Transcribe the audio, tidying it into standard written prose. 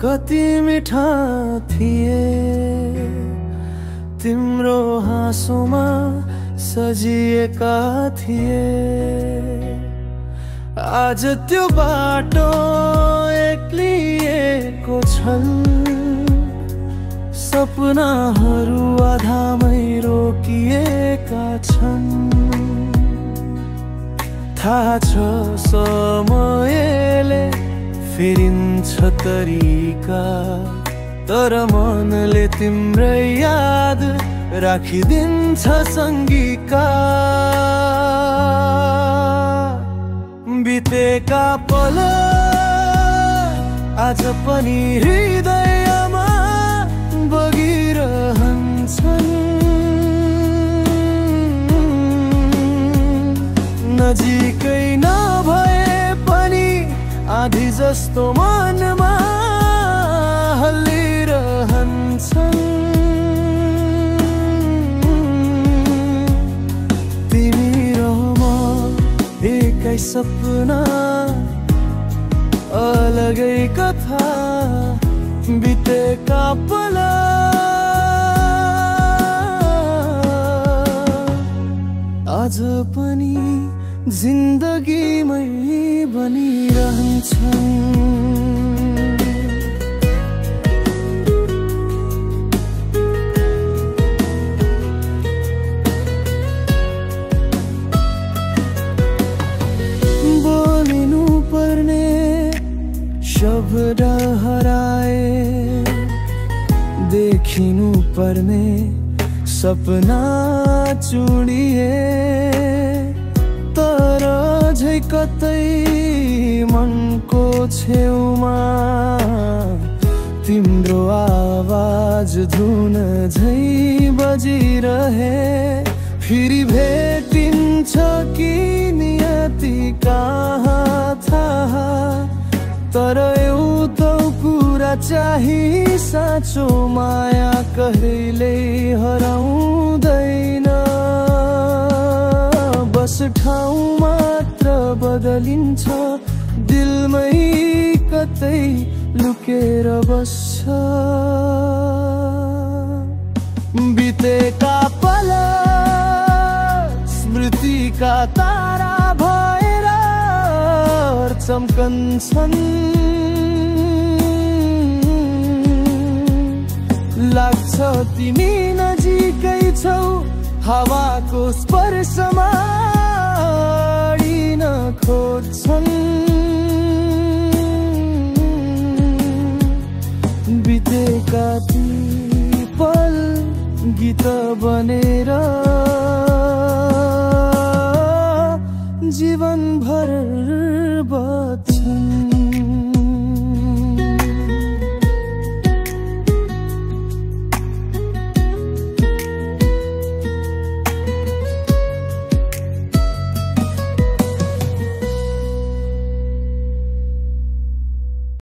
कति मिठा थिए तिम्रो हाँसोमा सजिएका थिए। आज त्यो बाटो एक्लिएको छन्, सपनाहरू आधामै रोकिएका छन्। थाहा छ समयले फेरिन्छ तरिका, तर मनले तिम्रै याद राखिदिन्छ सँगीका। बितेका पल आज पनि हृदयमा बगिरहन्छन्। नजिकै नभए पनि आधी जस्तो मनमा हल्लिरहन्छन्। तिमी र म एकै सपना अलगै कथा, बितेका पल आज पनि जिन्दगीमै बनिरहन्छन्। बोलिनु पर्ने शब्द हराए, देखिनु पर्ने सपना चुडिए। तर झै कतै मनको छेउमा तिम्रो आवाज धुन झै बजिरहे। फेरि भेटिन्छ कि नियति कहाँ थाहा, तर एउटा कुरा चाहि साँचो माया कहिल्यै हराउँदैन। बस ठाउँ मात्र बदलिन्छ, दिलमै कतै लुकेर बस्छ। बितेका पल स्मृतिका तारा भएर चम्कन्छन्। लाग्छ तिमी नजिकै छौ, हावाको स्पर्शमा अडिन खोज्छन्। बितेका ती पल गीत बनेर जीवनभर